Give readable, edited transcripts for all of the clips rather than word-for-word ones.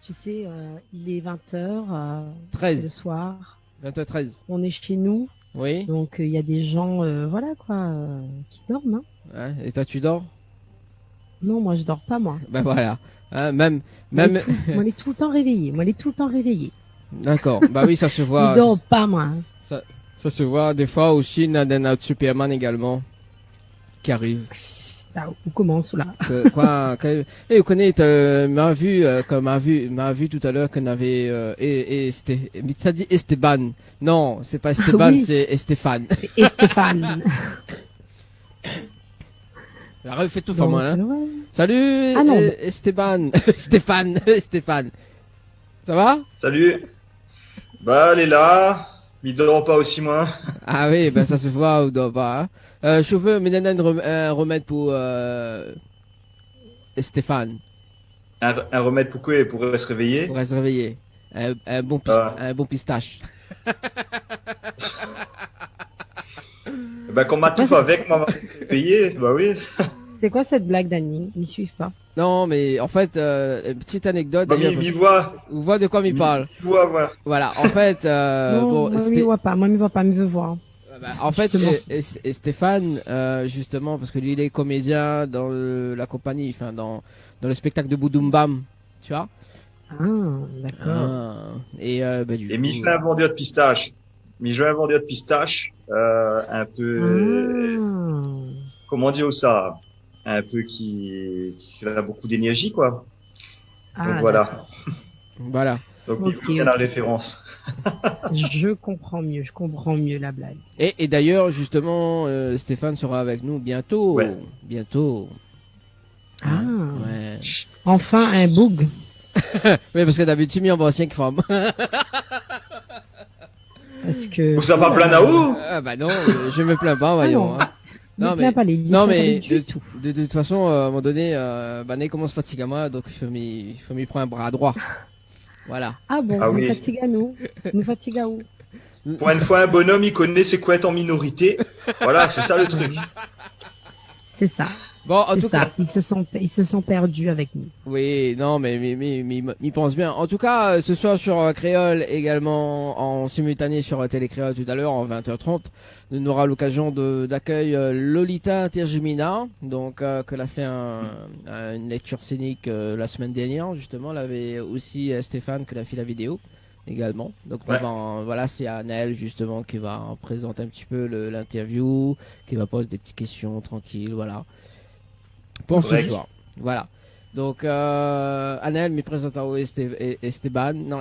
Tu sais, il est 20h, c'est le 13. soir. 20h13. On est chez nous, Oui. donc il y a des gens, voilà quoi, qui dorment. Hein. Ouais. Et toi, tu dors? Non, moi je dors pas, moi. Ben voilà. Hein, même, Moi, même. moi, il est tout le temps réveillé. Moi, il est tout le temps réveillé. D'accord. Bah oui, ça se Il voit. dort pas, moi. Hein. Ça se voit des fois aussi dans Superman également qui arrive. Là, on commence là. Vous connaissez, m'a vu tout à l'heure qu'on avait, ça dit Esteban. Non, c'est pas Esteban, Oui. c'est Estefan. Et Stéphane. Alors, fais tout Donc, moi, hein. ouais. Salut, Ah non, Esteban, Stéphane, Stéphane. Ça va? Salut. Bah, elle est là. Il dort pas aussi moins. Ah oui, ben ça se voit ou doit pas, hein. Chauffeur, mais un remède pour, Stéphane, Un remède pour quoi? Pour se réveiller? pour se réveiller. Ah. Un bon pistache. Bah, qu'on m'a tout fait avec, moi, m'a réveillé. Bah oui. C'est quoi cette blague, Dani? Ils me suivent pas. Non, mais en fait, une petite anecdote. Bah, D'ailleurs, m'y voit. vous voyez de quoi m'y parle. M'y voit, moi. Voilà, en fait, non, bon, moi, il me voit pas. Moi, il me voit pas. Il me veut voir. en fait, Justement. et Stéphane, justement, parce que lui, il est comédien dans la compagnie, enfin, dans le spectacle de Boudoum Bam, tu vois. Ah, d'accord. Ah, et bah, du Et coup, Michelin vendeur de pistache. Michelin vendeur de pistache. Un peu, Ah. comment dire ça? Un peu qui a beaucoup d'énergie, quoi. Ah, Donc voilà. d'accord. voilà. Donc, Ok, il y a la ok. référence. Je comprends mieux la blague. Et d'ailleurs, justement, Stéphane sera avec nous bientôt. Ouais. Bientôt. Ah, Ouais. enfin un boug. Oui, parce que d'habitude, on voit 5 femmes. Parce que. Vous ça pas plein à où? Ah, bah non, je me plains pas, voyons. non. Hein. Ne Non, plains mais- pas les Non, mais du tout. de toute façon, à un moment donné, Bané commence à fatiguer à moi, donc il faut m'y prendre un bras droit. Voilà. Ah bon, Ah nous oui. fatigue à nous. Nous fatigue à où? Pour une fois, un bonhomme, il connaît c'est quoi être en minorité. Voilà, c'est ça le truc. C'est ça. Bon, en C'est tout ça. cas, Ils se sont perdus avec nous. oui, non, mais m'y pense bien. En tout cas, ce soir sur Créole, également en simultané sur Télé Créole tout à l'heure, en 20h30, on aura l'occasion d'accueillir Lolita Terjumina, donc qu'elle a fait une lecture scénique la semaine dernière, justement. Elle avait aussi Stéphane qui a fait la vidéo également. Donc Ouais. voilà, c'est Anaël justement qui va présenter un petit peu l'interview, qui va poser des petites questions tranquilles, voilà. Pour ce Correct. soir. Voilà. Donc, Anaël me présente à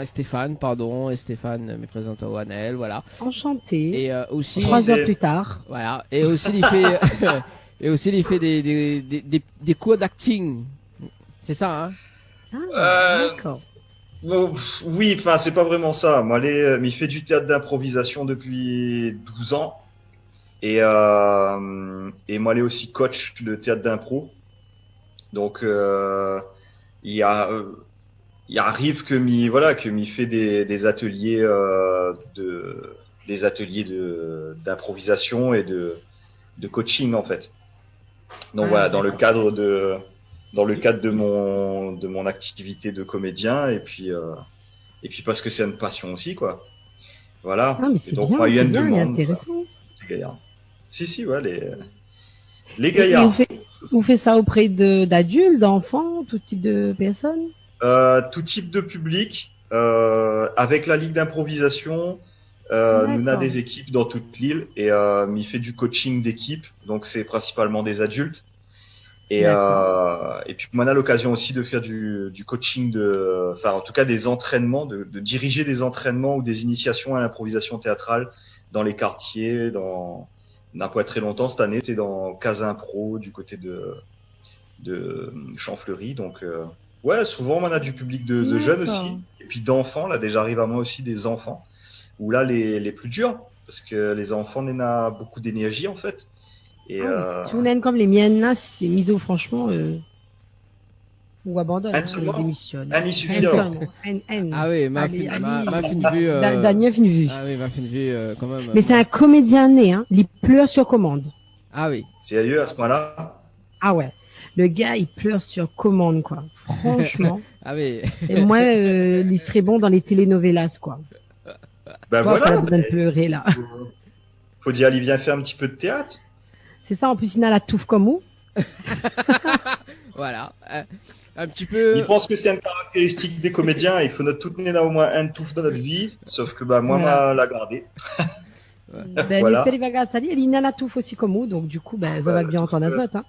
Stéphane, pardon. Et Stéphane me présente à Anaël, voilà. Enchanté. Et aussi, 3 heures plus tard. voilà. Et aussi, il fait, et aussi, il fait des cours d'acting. C'est ça, hein? Ah, d'accord. Bon, oui, enfin, c'est pas vraiment ça. Moi, il fait du théâtre d'improvisation depuis 12 ans. Et moi, il est aussi coach de théâtre d'impro. Donc, il arrive que m'y fait des ateliers, d'improvisation et de coaching, en fait. Donc Ah, voilà, d'accord. dans le cadre de mon activité de comédien, et puis parce que c'est une passion aussi, quoi. Voilà. Ah, mais Et c'est donc, bien, moi, il y a c'est une bien, il est demande, intéressant. les gaillards. Si, ouais, les Et gaillards. vous faites ça auprès d'adultes, d'enfants, tout type de personnes? Tout type de public, avec la ligue d'improvisation, nous on a D'accord. des équipes dans toute l'île, et il fait du coaching d'équipe, donc c'est principalement des adultes. Et puis on a l'occasion aussi de faire du coaching enfin en tout cas des entraînements, de diriger des entraînements ou des initiations à l'improvisation théâtrale dans les quartiers. On n'a pas très longtemps cette année, c'est dans Casa Impro du côté de Champfleury. Donc ouais, souvent on a du public de jeunes D'accord. aussi, et puis d'enfants. Là déjà arrive à moi aussi des enfants, où là les plus durs, parce que les enfants on a beaucoup d'énergie en fait. Et Si vous n'êtes comme les miennes, là, c'est miso, franchement, ou abandonne, Un hein, seulement. démissionne. Un, il suffit Un d'un. seulement. Un. Ah oui, ma Allez, fine vue. Daniel une vue. Ah oui, ma fine vue, quand même. Mais c'est un comédien né, hein. Il pleure sur commande. Ah oui. Sérieux à ce point-là? Ah ouais. Le gars, il pleure sur commande, quoi. Franchement. Ah oui. Et moi, il serait bon dans les telenovelas, quoi. Ben Toi, pas voilà. besoin de pleurer, là. Faut dire, allez, viens faire un petit peu de théâtre. C'est ça, en plus, il a la touffe comme où? Voilà. Un petit peu. Il pense que c'est une caractéristique des comédiens. Il faut notre toute au moins un touffe dans notre vie. Sauf que bah moi, Voilà. m'a l'a gardé. Ben, Voilà. l'espèce de vague, ça dit, il a la touffe aussi comme où, donc du coup, ben, ça va bien entendre azote, hein.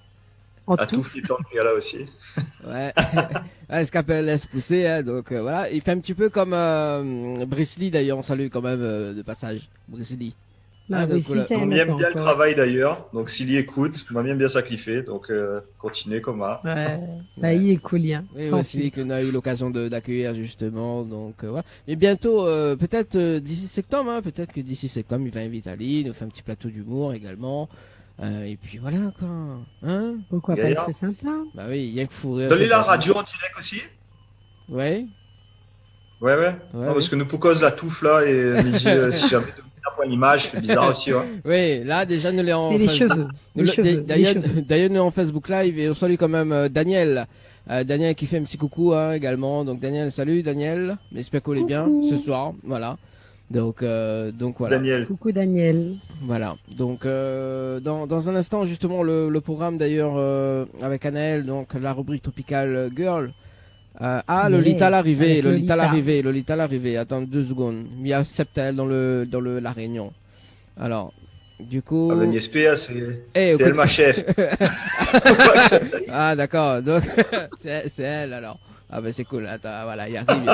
En À touffe. touffe, il est dans le cas là aussi. Ouais. Ouais, Scapel laisse pousser, hein, donc voilà. Il fait un petit peu comme Bruce Lee d'ailleurs. On salue quand même de passage. Bruce Lee. Non, Ah, oui, donc, si, voilà. c'est On un aime autre bien le encore. travail d'ailleurs. Donc s'il y écoute, on aime bien ça kiffer. Donc continuez comme ça. Ouais. Ben, il est cool, hein. Oui, Sans aussi filtre. qu'on a eu l'occasion d'accueillir justement, donc voilà. Mais bientôt, peut-être d'ici septembre, hein, peut-être que d'ici septembre, il va inviter Ali, il nous fait un petit plateau d'humour également. Et puis voilà quoi, hein. Pourquoi pas, il Gaillard. serait sympa. Bah oui, il y a que fou rire. Vous allez sur la Paris. radio en direct aussi? Ouais. Ouais. Non, parce que nous pour cause la touffe là et me dit si j'avais un point d'image, c'est bizarre aussi. Ouais. Oui, là déjà nous l'est en C'est les Facebook. cheveux. Nous Les le- cheveux. les D'ailleurs, cheveux. d'ailleurs, nous en Facebook Live et on salue quand même Daniel. Daniel qui fait un petit coucou hein, également. Donc Daniel, salut Daniel. J'espère qu'on est bien Coucou. ce soir. Voilà. Donc voilà. Daniel. Coucou Daniel. Voilà. Donc dans un instant justement le programme d'ailleurs avec Anaël, donc la rubrique Tropical Girl. Lolita Yes, l'arrivée, avec Lolita Lolita. l'arrivée, Lolita l'arrivée. Attends 2 secondes. Il y a Septel dans la réunion. Alors du coup. Ah ben NSPA, c'est Eh, c'est écoute- elle ma chef. Ah d'accord, donc c'est elle alors. Ah ben c'est cool, attends, voilà, il arrive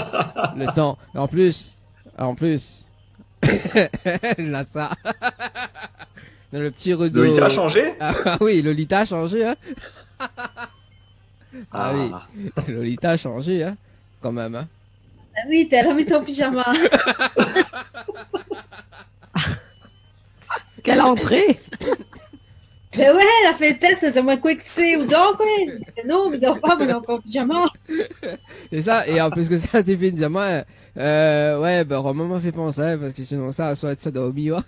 le temps. En plus, là ça. Dans le petit rideau. Lolita a changé? Ah oui, Lolita a changé, hein. Ah oui, Lolita a changé, hein, quand même, hein. Ah oui, t'es là, mets ton pyjama. Quelle entrée! Mais ouais, elle a fait le test, elle sait moins quoi que c'est, ou donc, ouais. Non, mais dors pas, mais elle est encore en pyjama. C'est ça, et en plus que ça, t'es fait diamant, ouais, ben Romain m'a fait penser, hein, parce que sinon ça, soit ça doit oublier, ouais.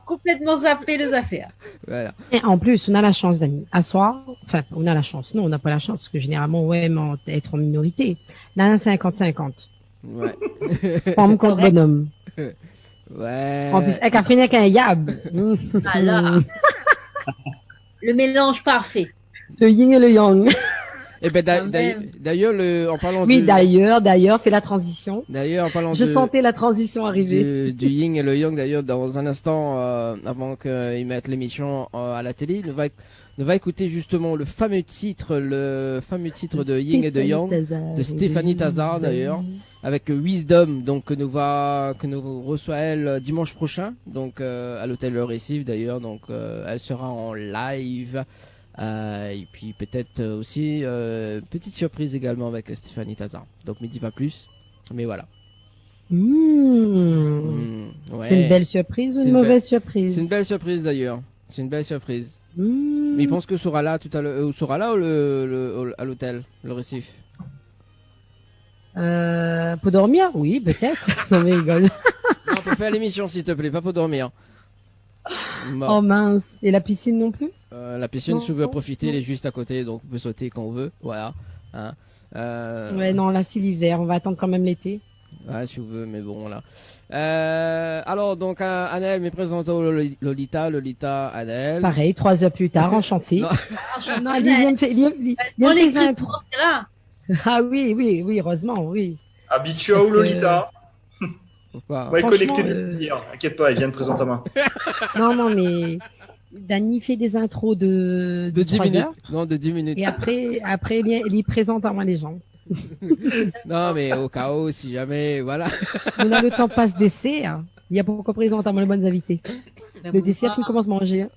Complètement zappé les affaires. Voilà. Et en plus, on a la chance, Dani. À soir, enfin, on a la chance. Non, on n'a pas la chance, parce que généralement, ouais, mais être en minorité. Là, un 50-50. Ouais. Femme contre bonhomme. Ouais. En plus, avec après, il n'y a qu'un yab. Alors. Le mélange parfait. Le yin et le yang. Et ben Quand même. d'ailleurs en parlant Oui, de d'ailleurs, fais la transition. d'ailleurs en parlant Je de sentais la transition arriver. du yin et le yang d'ailleurs dans un instant avant qu'ils mettent l'émission à la télé, on va écouter justement le fameux titre de Yin et de Yang de Stéphanie Tazar, d'ailleurs. Avec Wisdom, donc que nous reçoit elle dimanche prochain, donc à l'hôtel Le Récif d'ailleurs, donc elle sera en live. Et puis peut-être aussi petite surprise également avec Stéphanie Tazar. Donc ne dis pas plus, mais voilà. Ouais. C'est une belle surprise ou C'est une une mauvaise surprise? C'est une belle surprise d'ailleurs. C'est une belle surprise. Mmh. Mais il pense que sera là tout à l'heure, sera là ou à l'hôtel, le Récif. Pour dormir? Oui, peut-être. Non, mais rigole. Non, pour faire l'émission s'il te plaît, pas pour dormir. Bon. Oh mince. Et la piscine non plus? La piscine, Non, si vous voulez non, profiter, non. elle est juste à côté, donc on peut sauter quand on veut. Voilà. Hein. Ouais, non, là, c'est l'hiver. On va attendre quand même l'été. Ouais, si vous voulez, mais bon, là. Alors, donc, Anaël me présente Lolita, Anaël. Pareil, 3 heures plus tard, enchanté. Non. Non, viens me faire On des écrit intros. tout, là. Ah oui, heureusement, oui. Habitué Parce au que- Lolita. Pourquoi Ouais, Franchement, connecté depuis hier. Inquiète pas, il vient de présenter ta main. Non, mais Dany fait des intros de De 10 3 minutes. heures. Non, de 10 minutes. Et après il présente à moi les gens. Non, mais au cas où, si jamais, voilà. On a le temps passe dessert. Il y a pourquoi présente à moi les bonnes invités. Ben, Le dessert, tu commences à manger. Hein.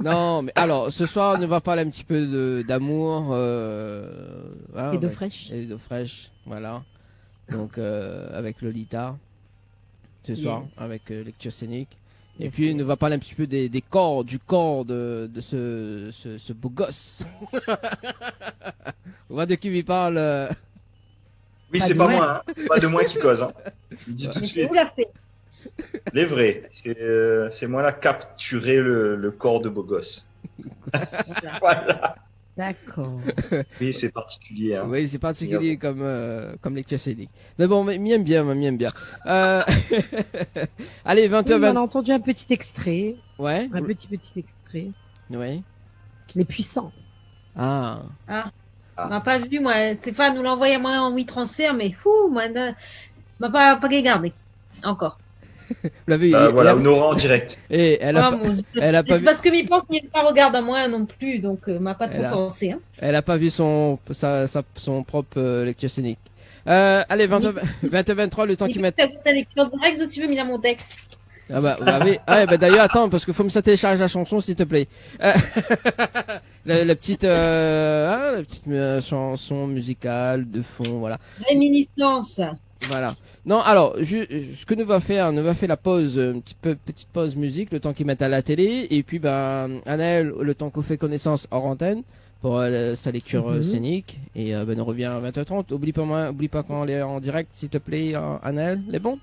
Non, mais alors, ce soir, on va parler un petit peu d'amour. Voilà, Et d'eau avec- fraîche. Et d'eau fraîche, voilà. Donc, avec Lolita, ce soir, Yes. avec lecture scénique. Et Yes, puis, yes. on va parler un petit peu du corps de ce beau gosse. On voit de qui il parle. Oui, Pas c'est de pas moi. moi, hein. C'est pas de moi qui cause. Hein. Je dis tout de Mais c'est suite. vous la fait. Les vrais. C'est moi là capturer le corps de beau gosse. Voilà. D'accord. Oui, c'est particulier. Hein. Oui, c'est particulier comme lecture scénique. Mais bon, mais m'aime bien, m'aime bien. Allez, Oui, 20h20. on a entendu un petit extrait. Ouais. Un petit extrait. Ouais. Les puissants. Ah. On m'a pas vu, moi. Stéphane nous l'a envoyé à moi en WeTransfer, mais fou, moi, m'a pas regardé. Encore. Vous l'avez Voilà, Nora en direct. Et elle a, Oh, mon Dieu. elle a pas C'est vu, parce que m'y pense, n'y pas regarde à moi non plus, donc m'a pas trop Elle a- forcé. Hein. elle a pas vu son propre lecture scénique. Allez, 20h23, le temps Il qu'ils faut mettent. faire la lecture directe, si tu veux, mis dans mon texte. Ah bah oui. Ah, bah d'ailleurs, attends, parce que faut me ça télécharger la chanson, s'il te plaît. La petite, la petite chanson musicale de fond, voilà. Réminiscence. Voilà. Non, alors, ce que nous va faire, nous va faire la pause, petite pause musique, le temps qu'ils mettent à la télé, et puis ben, Anaël, le temps qu'on fait connaissance hors antenne pour sa lecture scénique, et ben on revient à 20h30. Oublie pas quand on est en direct, s'il te plaît, Anaël, les bons.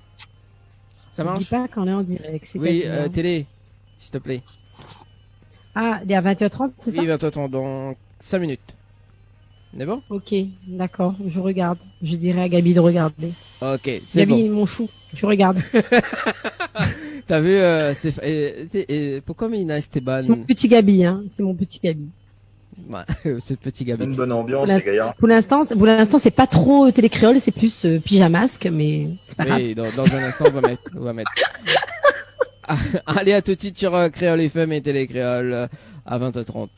Ça N'oublie marche? pas qu'on est en direct. Oui, c'est-à-dire- télé, s'il te plaît. Ah, il est à 20h30, c'est ça? Oui, 20h30 dans 5 minutes. C'est bon? Ok, d'accord, je regarde. Je dirai à Gabi de regarder. Ok, c'est Gabi, bon. mon chou, tu regardes. T'as vu, Stéphane, pourquoi Mina Esteban? C'est mon petit Gabi, hein. C'est mon petit Gabi. Ouais, c'est le petit Gabi. Une bonne ambiance, Voilà. les gars. Pour l'instant, c'est pas trop télécréole, c'est plus pyjamasque, mais c'est pas grave. Oui, dans un instant, on va mettre. Allez, à tout de suite sur Créole FM et Télé Créole à 20h30.